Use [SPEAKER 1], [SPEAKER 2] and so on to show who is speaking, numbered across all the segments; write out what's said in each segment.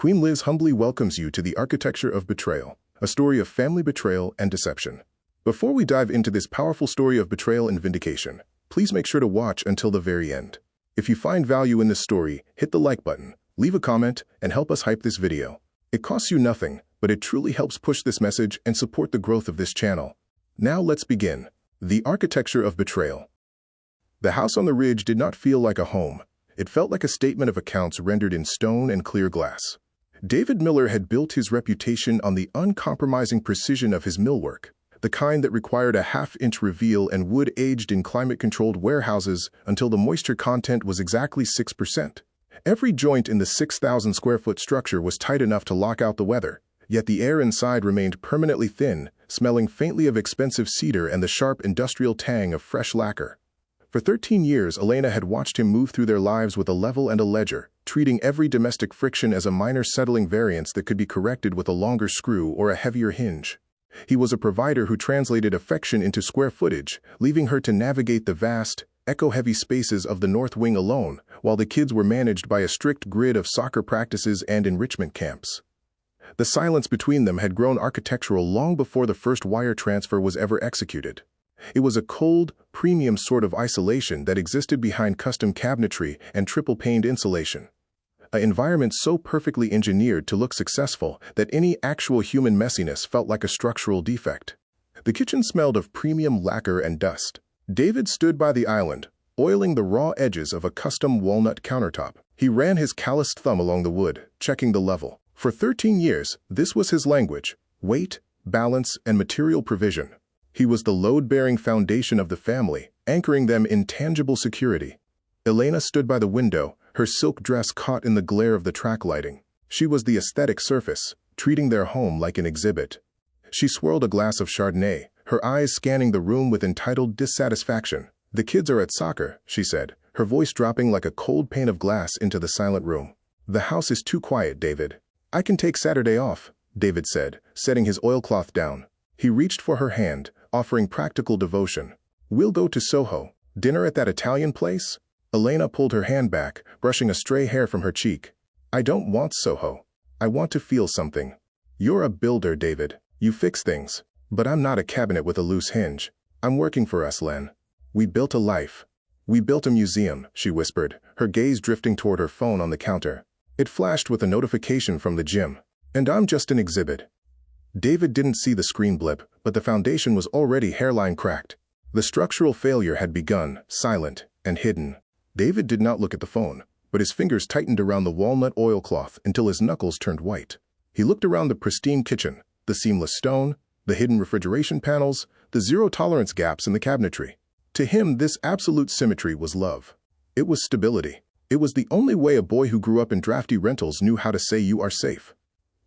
[SPEAKER 1] Queen Liz humbly welcomes you to the Architecture of Betrayal, a story of family betrayal and deception. Before we dive into this powerful story of betrayal and vindication, please make sure to watch until the very end. If you find value in this story, hit the like button, leave a comment, and help us hype this video. It costs you nothing, but it truly helps push this message and support the growth of this channel. Now let's begin. The Architecture of Betrayal. The house on the ridge did not feel like a home. It felt like a statement of accounts rendered in stone and clear glass. David Miller had built his reputation on the uncompromising precision of his millwork, the kind that required a half-inch reveal and wood aged in climate-controlled warehouses until the moisture content was exactly 6%. Every joint in the 6,000-square-foot structure was tight enough to lock out the weather, yet the air inside remained permanently thin, smelling faintly of expensive cedar and the sharp industrial tang of fresh lacquer. For 13 years, Elena had watched him move through their lives with a level and a ledger, treating every domestic friction as a minor settling variance that could be corrected with a longer screw or a heavier hinge. He was a provider who translated affection into square footage, leaving her to navigate the vast, echo-heavy spaces of the North Wing alone, while the kids were managed by a strict grid of soccer practices and enrichment camps. The silence between them had grown architectural long before the first wire transfer was ever executed. It was a cold, premium sort of isolation that existed behind custom cabinetry and triple-paned insulation. An environment so perfectly engineered to look successful that any actual human messiness felt like a structural defect. The kitchen smelled of premium lacquer and dust. David stood by the island, oiling the raw edges of a custom walnut countertop. He ran his calloused thumb along the wood, checking the level. For 13 years, this was his language: weight, balance, and material provision. He was the load-bearing foundation of the family, anchoring them in tangible security. Elena stood by the window, her silk dress caught in the glare of the track lighting. She was the aesthetic surface, treating their home like an exhibit. She swirled a glass of Chardonnay, her eyes scanning the room with entitled dissatisfaction. "The kids are at soccer," she said, her voice dropping like a cold pane of glass into the silent room. "The house is too quiet, David." "I can take Saturday off," David said, setting his oilcloth down. He reached for her hand, offering practical devotion. "We'll go to Soho. Dinner at that Italian place?" Elena pulled her hand back, brushing a stray hair from her cheek. "I don't want Soho. I want to feel something." "You're a builder, David. You fix things. But I'm not a cabinet with a loose hinge. I'm working for us, Len. We built a life. We built a museum," she whispered, her gaze drifting toward her phone on the counter. It flashed with a notification from the gym. "And I'm just an exhibit." David didn't see the screen blip, but the foundation was already hairline cracked. The structural failure had begun, silent and hidden. David did not look at the phone, but his fingers tightened around the walnut oilcloth until his knuckles turned white. He looked around the pristine kitchen, the seamless stone, the hidden refrigeration panels, the zero-tolerance gaps in the cabinetry. To him, this absolute symmetry was love. It was stability. It was the only way a boy who grew up in drafty rentals knew how to say you are safe.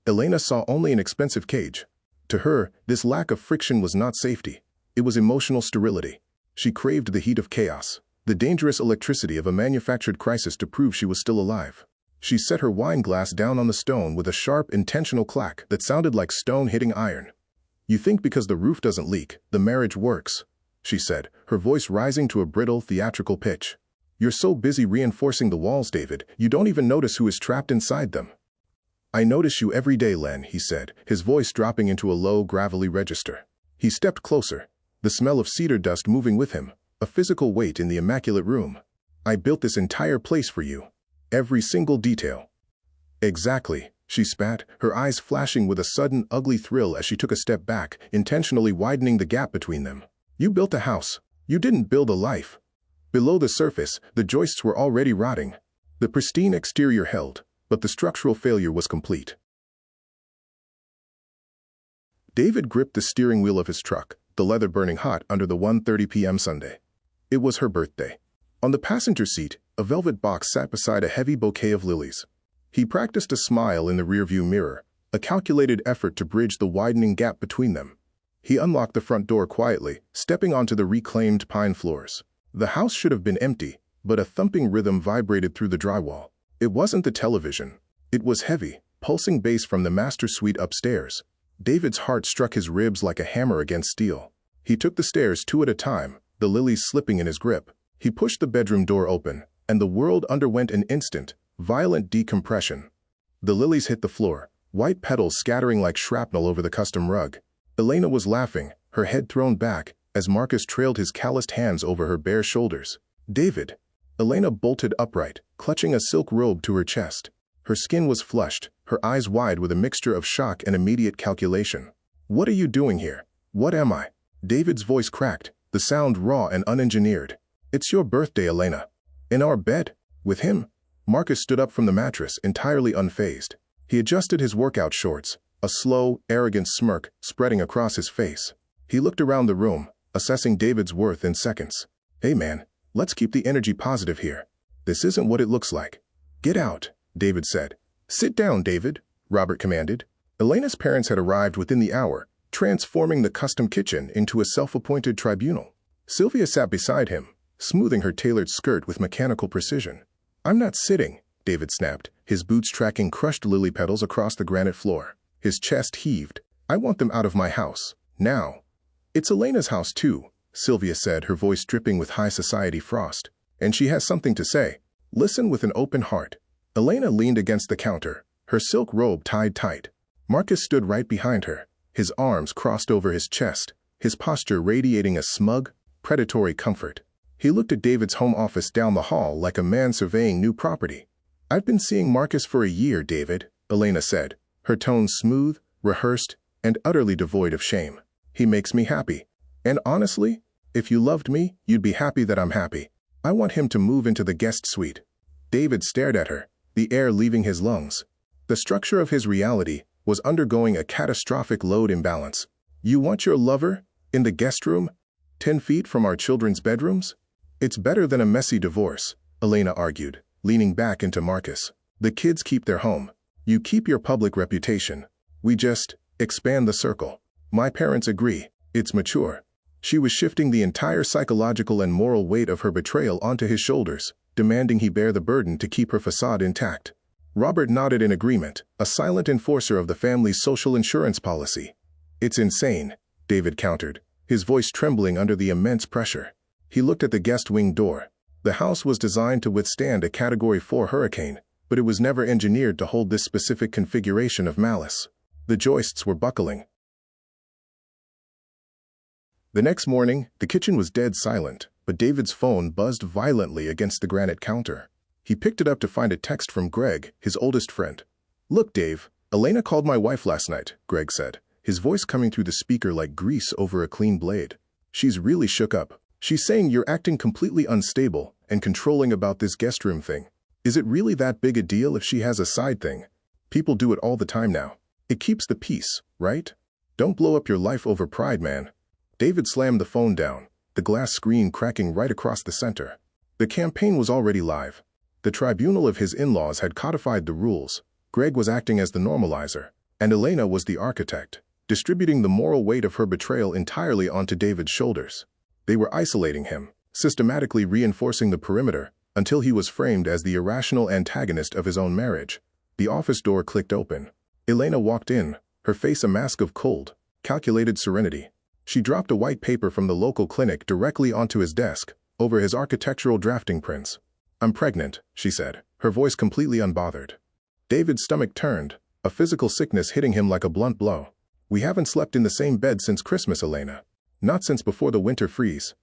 [SPEAKER 1] Elena saw only an expensive cage. To her, this lack of friction was not safety. It was emotional sterility. She craved the heat of chaos, the dangerous electricity of a manufactured crisis to prove she was still alive. She set her wine glass down on the stone with a sharp, intentional clack that sounded like stone hitting iron. "You think because the roof doesn't leak, the marriage works," she said, her voice rising to a brittle, theatrical pitch. "You're so busy reinforcing the walls, David, you don't even notice who is trapped inside them." "I notice you every day, Len," he said, his voice dropping into a low, gravelly register. He stepped closer, the smell of cedar dust moving with him, a physical weight in the immaculate room. "I built this entire place for you. Every single detail." "Exactly," she spat, her eyes flashing with a sudden, ugly thrill as she took a step back, intentionally widening the gap between them. "You built a house. You didn't build a life." Below the surface, the joists were already rotting. The pristine exterior held, but the structural failure was complete. David gripped the steering wheel of his truck, the leather burning hot under the 1:30 p.m. Sunday. It was her birthday. On the passenger seat, a velvet box sat beside a heavy bouquet of lilies. He practiced a smile in the rearview mirror, a calculated effort to bridge the widening gap between them. He unlocked the front door quietly, stepping onto the reclaimed pine floors. The house should have been empty, but a thumping rhythm vibrated through the drywall. It wasn't the television. It was heavy, pulsing bass from the master suite upstairs. David's heart struck his ribs like a hammer against steel. He took the stairs 2 at a time, the lilies slipping in his grip. He pushed the bedroom door open, and the world underwent an instant, violent decompression. The lilies hit the floor, white petals scattering like shrapnel over the custom rug. Elena was laughing, her head thrown back, as Marcus trailed his calloused hands over her bare shoulders. "David." Elena bolted upright, clutching a silk robe to her chest. Her skin was flushed, her eyes wide with a mixture of shock and immediate calculation. "What are you doing here? What am I?" David's voice cracked, the sound raw and unengineered. "It's your birthday, Elena." "In our bed? With him?" Marcus stood up from the mattress, entirely unfazed. He adjusted his workout shorts, a slow, arrogant smirk spreading across his face. He looked around the room, assessing David's worth in seconds. "Hey man, let's keep the energy positive here. This isn't what it looks like." "Get out," David said. "Sit down, David," Robert commanded. Elena's parents had arrived within the hour, transforming the custom kitchen into a self-appointed tribunal. Sylvia sat beside him, smoothing her tailored skirt with mechanical precision. "I'm not sitting," David snapped, his boots tracking crushed lily petals across the granite floor. His chest heaved. "I want them out of my house. Now." "It's Elena's house too," Sylvia said, her voice dripping with high society frost. "And she has something to say. Listen with an open heart." Elena leaned against the counter, her silk robe tied tight. Marcus stood right behind her, his arms crossed over his chest, his posture radiating a smug, predatory comfort. He looked at David's home office down the hall like a man surveying new property. "I've been seeing Marcus for a year, David," Elena said, her tone smooth, rehearsed, and utterly devoid of shame. "He makes me happy. And honestly, if you loved me, you'd be happy that I'm happy. I want him to move into the guest suite." David stared at her, the air leaving his lungs. The structure of his reality was undergoing a catastrophic load imbalance. "You want your lover in the guest room, 10 feet from our children's bedrooms?" "It's better than a messy divorce," Elena argued, leaning back into Marcus. "The kids keep their home. You keep your public reputation. We just expand the circle." "My parents agree. It's mature." She was shifting the entire psychological and moral weight of her betrayal onto his shoulders, demanding he bear the burden to keep her facade intact. Robert nodded in agreement, a silent enforcer of the family's social insurance policy. "It's insane," David countered, his voice trembling under the immense pressure. He looked at the guest wing door. The house was designed to withstand a Category 4 hurricane, but it was never engineered to hold this specific configuration of malice. The joists were buckling. The next morning, the kitchen was dead silent, but David's phone buzzed violently against the granite counter. He picked it up to find a text from Greg, his oldest friend. "Look, Dave, Elena called my wife last night," Greg said, his voice coming through the speaker like grease over a clean blade. "She's really shook up. She's saying you're acting completely unstable and controlling about this guest room thing. Is it really that big a deal if she has a side thing? People do it all the time now. It keeps the peace, right? Don't blow up your life over pride, man." David slammed the phone down, the glass screen cracking right across the center. The campaign was already live. The tribunal of his in-laws had codified the rules. Greg was acting as the normalizer, and Elena was the architect, distributing the moral weight of her betrayal entirely onto David's shoulders. They were isolating him, systematically reinforcing the perimeter, until he was framed as the irrational antagonist of his own marriage. The office door clicked open. Elena walked in, her face a mask of cold, calculated serenity. She dropped a white paper from the local clinic directly onto his desk, over his architectural drafting prints. "I'm pregnant," she said, her voice completely unbothered. David's stomach turned, a physical sickness hitting him like a blunt blow. "We haven't slept in the same bed since Christmas, Elena. Not since before the winter freeze."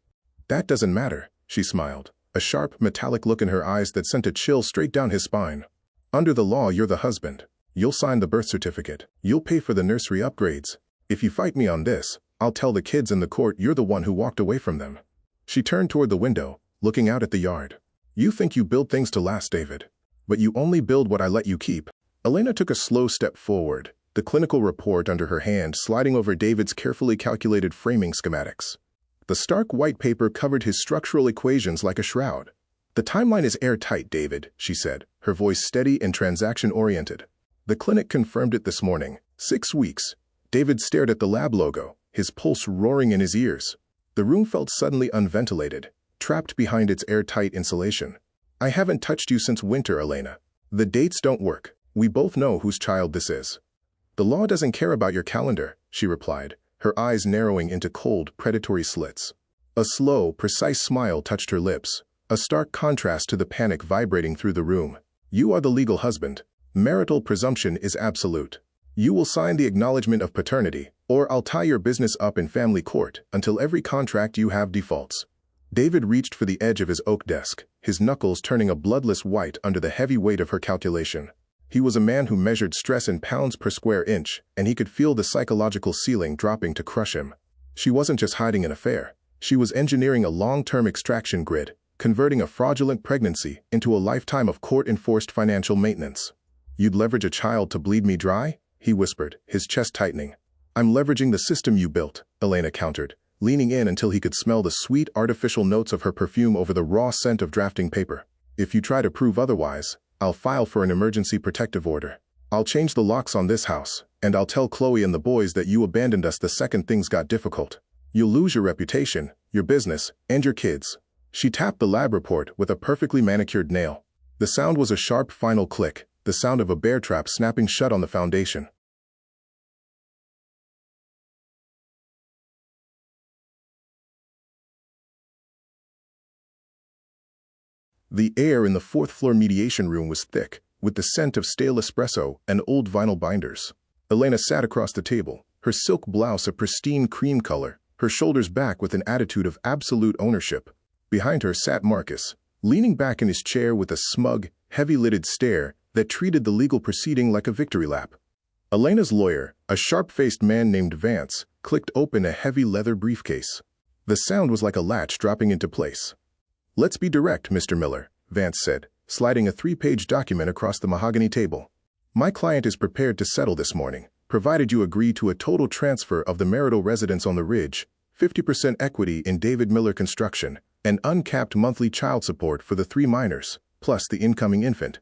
[SPEAKER 1] "That doesn't matter," she smiled, a sharp, metallic look in her eyes that sent a chill straight down his spine. "Under the law, you're the husband. You'll sign the birth certificate. You'll pay for the nursery upgrades. If you fight me on this, I'll tell the kids in the court you're the one who walked away from them." She turned toward the window, looking out at the yard. "You think you build things to last, David. But you only build what I let you keep." Elena took a slow step forward, the clinical report under her hand sliding over David's carefully calculated framing schematics. The stark white paper covered his structural equations like a shroud. "The timeline is airtight, David," she said, her voice steady and transaction-oriented. "The clinic confirmed it this morning. 6 weeks." David stared at the lab logo, his pulse roaring in his ears. The room felt suddenly unventilated, trapped behind its airtight insulation. "I haven't touched you since winter, Elena. The dates don't work. We both know whose child this is." "The law doesn't care about your calendar," she replied, her eyes narrowing into cold, predatory slits. A slow, precise smile touched her lips, a stark contrast to the panic vibrating through the room. "You are the legal husband. Marital presumption is absolute. You will sign the acknowledgement of paternity, or I'll tie your business up in family court until every contract you have defaults. David reached for the edge of his oak desk, his knuckles turning a bloodless white under the heavy weight of her calculation. He was a man who measured stress in pounds per square inch, and he could feel the psychological ceiling dropping to crush him. She wasn't just hiding an affair. She was engineering a long-term extraction grid, converting a fraudulent pregnancy into a lifetime of court-enforced financial maintenance. "You'd leverage a child to bleed me dry?" he whispered, his chest tightening. "I'm leveraging the system you built," Elena countered, leaning in until he could smell the sweet artificial notes of her perfume over the raw scent of drafting paper. "If you try to prove otherwise, I'll file for an emergency protective order. I'll change the locks on this house, and I'll tell Chloe and the boys that you abandoned us the second things got difficult. You'll lose your reputation, your business, and your kids." She tapped the lab report with a perfectly manicured nail. The sound was a sharp final click, the sound of a bear trap snapping shut on the foundation. The air in the fourth-floor mediation room was thick, with the scent of stale espresso and old vinyl binders. Elena sat across the table, her silk blouse a pristine cream color, her shoulders back with an attitude of absolute ownership. Behind her sat Marcus, leaning back in his chair with a smug, heavy-lidded stare that treated the legal proceeding like a victory lap. Elena's lawyer, a sharp-faced man named Vance, clicked open a heavy leather briefcase. The sound was like a latch dropping into place. "Let's be direct, Mr. Miller," Vance said, sliding a 3-page document across the mahogany table. "My client is prepared to settle this morning, provided you agree to a total transfer of the marital residence on the Ridge, 50% equity in David Miller Construction, and uncapped monthly child support for the 3 minors, plus the incoming infant."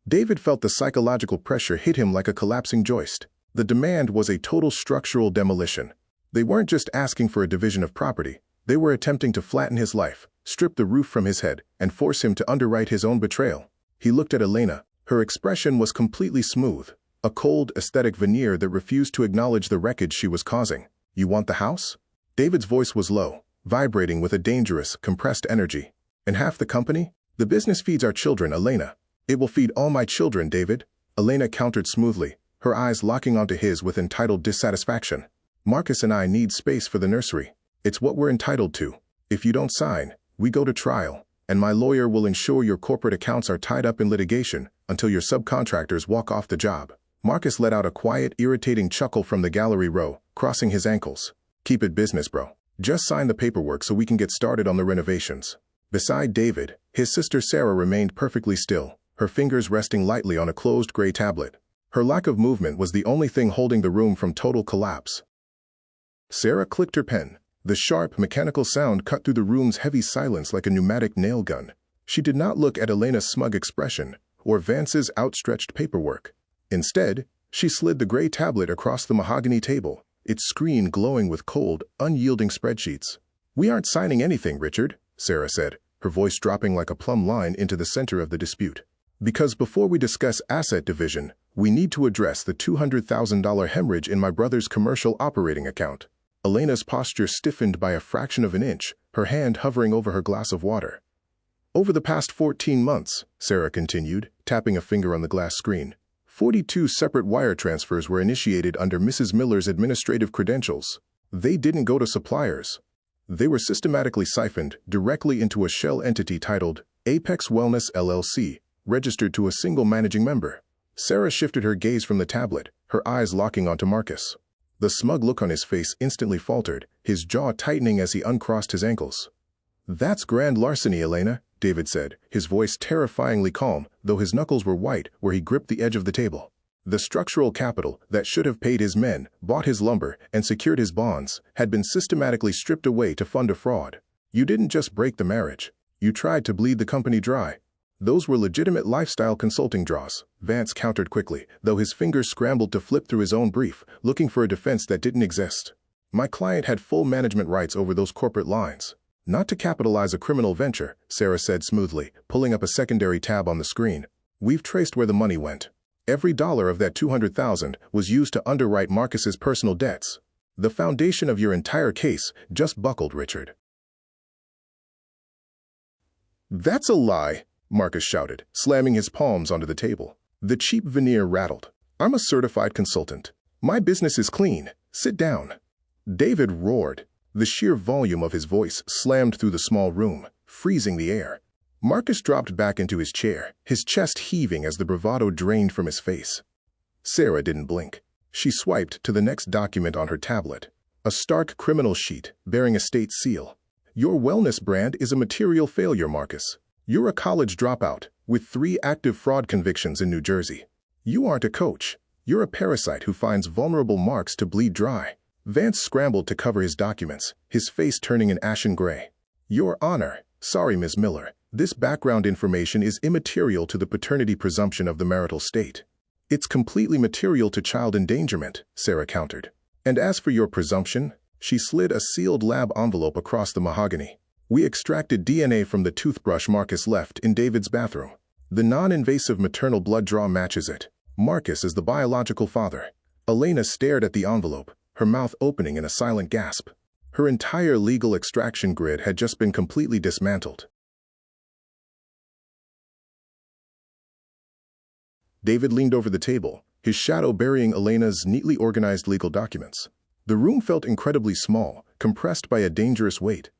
[SPEAKER 1] David felt the psychological pressure hit him like a collapsing joist. The demand was a total structural demolition. They weren't just asking for a division of property. They were attempting to flatten his life, strip the roof from his head, and force him to underwrite his own betrayal. He looked at Elena. Her expression was completely smooth, a cold, aesthetic veneer that refused to acknowledge the wreckage she was causing. "You want the house?" David's voice was low, vibrating with a dangerous, compressed energy. "And half the company? The business feeds our children, Elena." "It will feed all my children, David," Elena countered smoothly, her eyes locking onto his with entitled dissatisfaction. "Marcus and I need space for the nursery. It's what we're entitled to. If you don't sign, we go to trial, and my lawyer will ensure your corporate accounts are tied up in litigation until your subcontractors walk off the job." Marcus let out a quiet, irritating chuckle from the gallery row, crossing his ankles. "Keep it business, bro. Just sign the paperwork so we can get started on the renovations." Beside David, his sister Sarah remained perfectly still, her fingers resting lightly on a closed gray tablet. Her lack of movement was the only thing holding the room from total collapse. Sarah clicked her pen. The sharp, mechanical sound cut through the room's heavy silence like a pneumatic nail gun. She did not look at Elena's smug expression or Vance's outstretched paperwork. Instead, she slid the gray tablet across the mahogany table, its screen glowing with cold, unyielding spreadsheets. "We aren't signing anything, Richard," Sarah said, her voice dropping like a plumb line into the center of the dispute. "Because before we discuss asset division, we need to address the $200,000 hemorrhage in my brother's commercial operating account." Elena's posture stiffened by a fraction of an inch, her hand hovering over her glass of water. "Over the past 14 months, Sarah continued, tapping a finger on the glass screen, 42 separate wire transfers were initiated under Mrs. Miller's administrative credentials. They didn't go to suppliers. They were systematically siphoned directly into a shell entity titled Apex Wellness LLC, registered to a single managing member." Sarah shifted her gaze from the tablet, her eyes locking onto Marcus. The smug look on his face instantly faltered, his jaw tightening as he uncrossed his ankles. "That's grand larceny, Elena," David said, his voice terrifyingly calm, though his knuckles were white where he gripped the edge of the table. "The structural capital that should have paid his men, bought his lumber, and secured his bonds had been systematically stripped away to fund a fraud. You didn't just break the marriage. You tried to bleed the company dry." "Those were legitimate lifestyle consulting draws," Vance countered quickly, though his fingers scrambled to flip through his own brief, looking for a defense that didn't exist. "My client had full management rights over those corporate lines. Not to capitalize a criminal venture," Sarah said smoothly, pulling up a secondary tab on the screen. "We've traced where the money went. Every dollar of that $200,000 was used to underwrite Marcus's personal debts. The foundation of your entire case just buckled, Richard." "That's a lie," Marcus shouted, slamming his palms onto the table. The cheap veneer rattled. "I'm a certified consultant. My business is clean. Sit down." David roared. The sheer volume of his voice slammed through the small room, freezing the air. Marcus dropped back into his chair, his chest heaving as the bravado drained from his face. Sarah didn't blink. She swiped to the next document on her tablet. A stark criminal sheet bearing a state seal. "Your wellness brand is a material failure, Marcus. You're a college dropout with 3 active fraud convictions in New Jersey. You aren't a coach. You're a parasite who finds vulnerable marks to bleed dry." Vance scrambled to cover his documents, his face turning an ashen gray. "Your Honor, sorry, Ms. Miller. This background information is immaterial to the paternity presumption of the marital state." "It's completely material to child endangerment," Sarah countered. "And as for your presumption," she slid a sealed lab envelope across the mahogany. "We extracted DNA from the toothbrush Marcus left in David's bathroom. The non-invasive maternal blood draw matches it. Marcus is the biological father." Elena stared at the envelope, her mouth opening in a silent gasp. Her entire legal extraction grid had just been completely dismantled. David leaned over the table, his shadow burying Elena's neatly organized legal documents. The room felt incredibly small, compressed by a dangerous weight.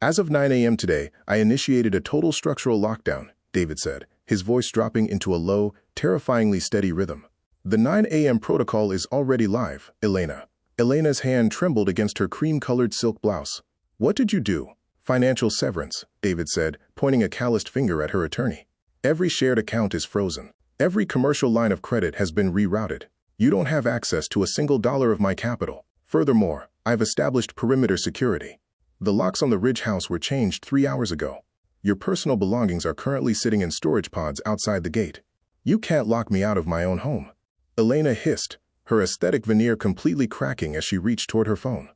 [SPEAKER 1] "As of 9 a.m. today, I initiated a total structural lockdown," David said, his voice dropping into a low, terrifyingly steady rhythm. "The 9 a.m. protocol is already live, Elena." Elena's hand trembled against her cream-colored silk blouse. "What did you do?" "Financial severance," David said, pointing a calloused finger at her attorney. "Every shared account is frozen. Every commercial line of credit has been rerouted. You don't have access to a single dollar of my capital. Furthermore, I've established perimeter security. The locks on the Ridge house were changed 3 hours ago. Your personal belongings are currently sitting in storage pods outside the gate. You can't lock me out of my own home." Elena hissed, her aesthetic veneer completely cracking as she reached toward her phone.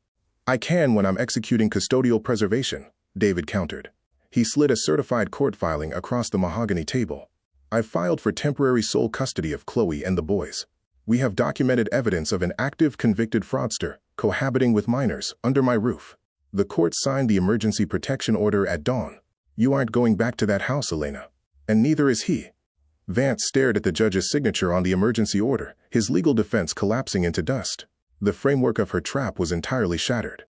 [SPEAKER 1] "I can when I'm executing custodial preservation," David countered. He slid a certified court filing across the mahogany table. "I've filed for temporary sole custody of Chloe and the boys. We have documented evidence of an active convicted fraudster cohabiting with minors under my roof. The court signed the emergency protection order at dawn. You aren't going back to that house, Elena. And neither is he." Vance stared at the judge's signature on the emergency order, his legal defense collapsing into dust. The framework of her trap was entirely shattered.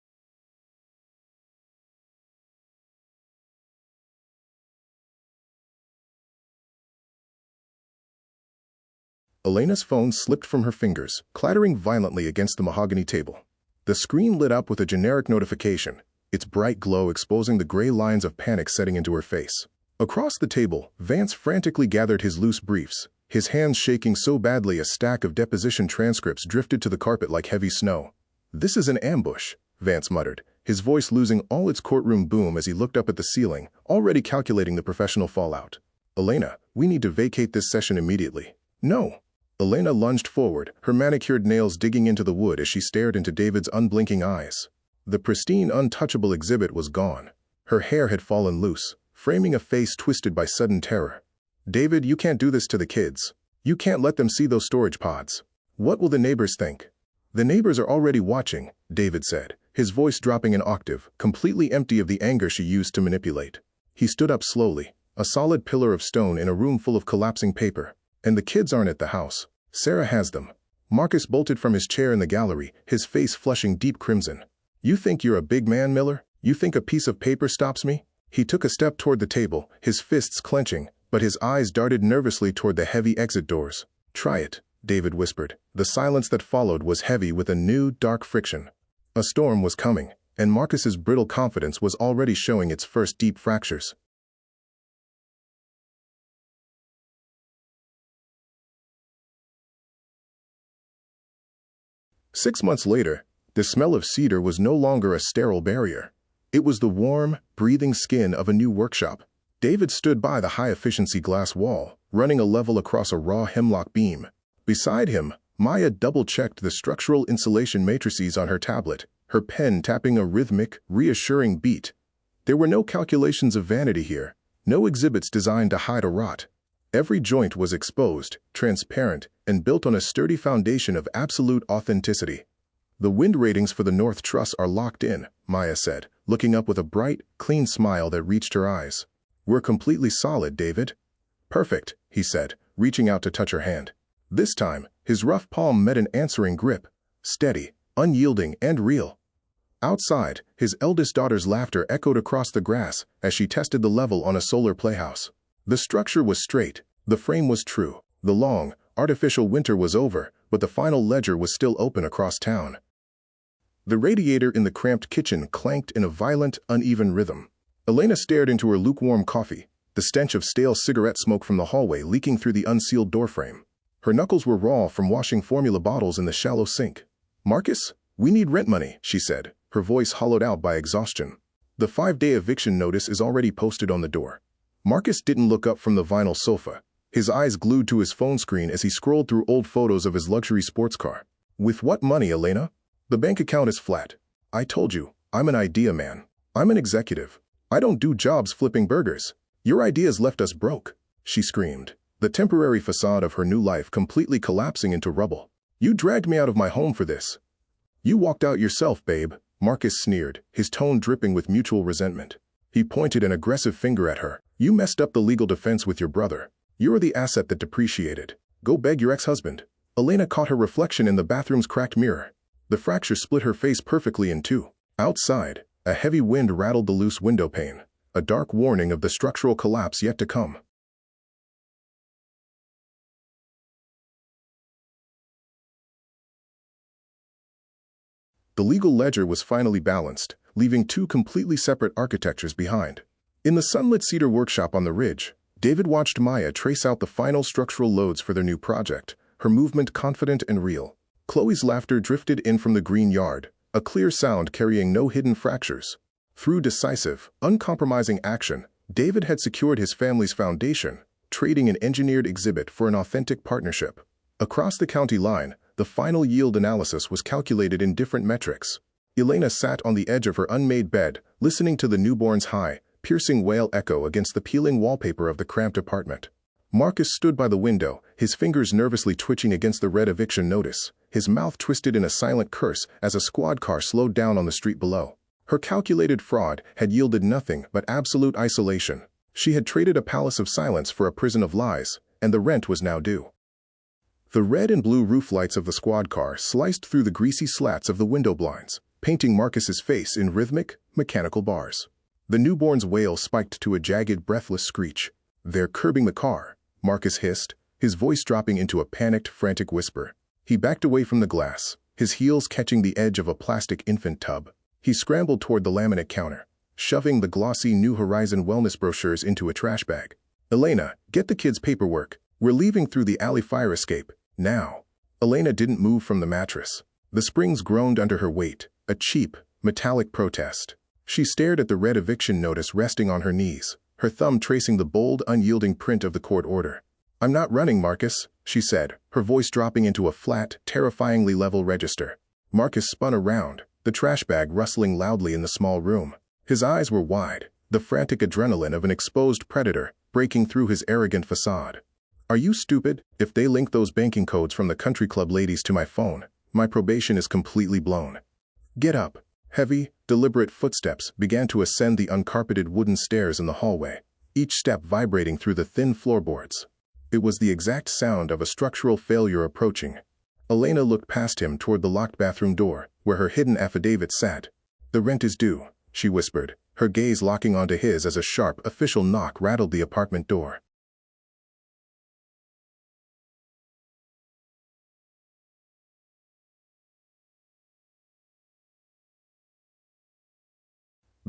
[SPEAKER 1] Elena's phone slipped from her fingers, clattering violently against the mahogany table. The screen lit up with a generic notification, its bright glow exposing the gray lines of panic setting into her face. Across the table, Vance frantically gathered his loose briefs, his hands shaking so badly a stack of deposition transcripts drifted to the carpet like heavy snow. "This is an ambush," Vance muttered, his voice losing all its courtroom boom as he looked up at the ceiling, already calculating the professional fallout. "Elena, we need to vacate this session immediately." "No." Elena lunged forward, her manicured nails digging into the wood as she stared into David's unblinking eyes. The pristine, untouchable exhibit was gone. Her hair had fallen loose, framing a face twisted by sudden terror. "David, you can't do this to the kids. You can't let them see those storage pods. What will the neighbors think?" "The neighbors are already watching," David said, his voice dropping an octave, completely empty of the anger she used to manipulate. He stood up slowly, a solid pillar of stone in a room full of collapsing paper. "And the kids aren't at the house. Sarah has them." Marcus bolted from his chair in the gallery, his face flushing deep crimson. "You think you're a big man, Miller? You think a piece of paper stops me?" He took a step toward the table, his fists clenching, but his eyes darted nervously toward the heavy exit doors. "Try it," David whispered. The silence that followed was heavy with a new, dark friction. A storm was coming, and Marcus's brittle confidence was already showing its first deep fractures. Six months later, the smell of cedar was no longer a sterile barrier. It was the warm, breathing skin of a new workshop. David stood by the high-efficiency glass wall, running a level across a raw hemlock beam. Beside him, Maya double-checked the structural insulation matrices on her tablet, her pen tapping a rhythmic, reassuring beat. There were no calculations of vanity here, no exhibits designed to hide a rot. Every joint was exposed, transparent, and built on a sturdy foundation of absolute authenticity. "The wind ratings for the North Truss are locked in," Maya said, looking up with a bright, clean smile that reached her eyes. "We're completely solid, David." "Perfect," he said, reaching out to touch her hand. This time, his rough palm met an answering grip, steady, unyielding, and real. Outside, his eldest daughter's laughter echoed across the grass as she tested the level on a solar playhouse. The structure was straight, the frame was true. The long, artificial winter was over, but the final ledger was still open across town. The radiator in the cramped kitchen clanked in a violent, uneven rhythm. Elena stared into her lukewarm coffee, the stench of stale cigarette smoke from the hallway leaking through the unsealed doorframe. Her knuckles were raw from washing formula bottles in the shallow sink. "Marcus, we need rent money," she said, her voice hollowed out by exhaustion. "The 5-day eviction notice is already posted on the door." Marcus didn't look up from the vinyl sofa, his eyes glued to his phone screen as he scrolled through old photos of his luxury sports car. "With what money, Elena?" "The bank account is flat. I told you, I'm an idea man. I'm an executive. I don't do jobs flipping burgers. Your ideas left us broke," she screamed, the temporary facade of her new life completely collapsing into rubble. "You dragged me out of my home for this." "You walked out yourself, babe," Marcus sneered, his tone dripping with mutual resentment. He pointed an aggressive finger at her. "You messed up the legal defense with your brother. You're the asset that depreciated. Go beg your ex-husband." Elena caught her reflection in the bathroom's cracked mirror. The fracture split her face perfectly in two. Outside, a heavy wind rattled the loose window pane, a dark warning of the structural collapse yet to come. The legal ledger was finally balanced, leaving two completely separate architectures behind. In the sunlit cedar workshop on the ridge, David watched Maya trace out the final structural loads for their new project, her movement confident and real. Chloe's laughter drifted in from the green yard, a clear sound carrying no hidden fractures. Through decisive, uncompromising action, David had secured his family's foundation, trading an engineered exhibit for an authentic partnership. Across the county line, the final yield analysis was calculated in different metrics. Elena sat on the edge of her unmade bed, listening to the newborn's high, piercing wail echo against the peeling wallpaper of the cramped apartment. Marcus stood by the window, his fingers nervously twitching against the red eviction notice, his mouth twisted in a silent curse as a squad car slowed down on the street below. Her calculated fraud had yielded nothing but absolute isolation. She had traded a palace of silence for a prison of lies, and the rent was now due. The red and blue roof lights of the squad car sliced through the greasy slats of the window blinds, painting Marcus's face in rhythmic, mechanical bars. The newborn's wail spiked to a jagged, breathless screech. "They're curbing the car," Marcus hissed, his voice dropping into a panicked, frantic whisper. He backed away from the glass, his heels catching the edge of a plastic infant tub. He scrambled toward the laminate counter, shoving the glossy New Horizon wellness brochures into a trash bag. "Elena, get the kids' paperwork. We're leaving through the alley fire escape. Now." Elena didn't move from the mattress. The springs groaned under her weight, a cheap, metallic protest. She stared at the red eviction notice resting on her knees, her thumb tracing the bold, unyielding print of the court order. "I'm not running, Marcus," she said, her voice dropping into a flat, terrifyingly level register. Marcus spun around, the trash bag rustling loudly in the small room. His eyes were wide, the frantic adrenaline of an exposed predator breaking through his arrogant facade. "Are you stupid? If they link those banking codes from the country club ladies to my phone, my probation is completely blown." "Get up." Heavy, deliberate footsteps began to ascend the uncarpeted wooden stairs in the hallway, each step vibrating through the thin floorboards. It was the exact sound of a structural failure approaching. Elena looked past him toward the locked bathroom door, where her hidden affidavit sat. "The rent is due," she whispered, her gaze locking onto his as a sharp, official knock rattled the apartment door.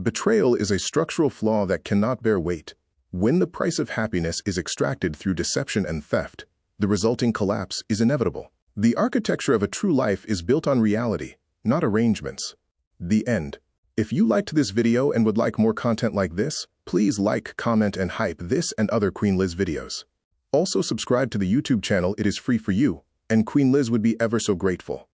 [SPEAKER 1] Betrayal is a structural flaw that cannot bear weight. When the price of happiness is extracted through deception and theft, the resulting collapse is inevitable. The architecture of a true life is built on reality, not arrangements. The end. If you liked this video and would like more content like this, please like, comment, and hype this and other Queen Liz videos. Also subscribe to the YouTube channel, it is free for you, and Queen Liz would be ever so grateful.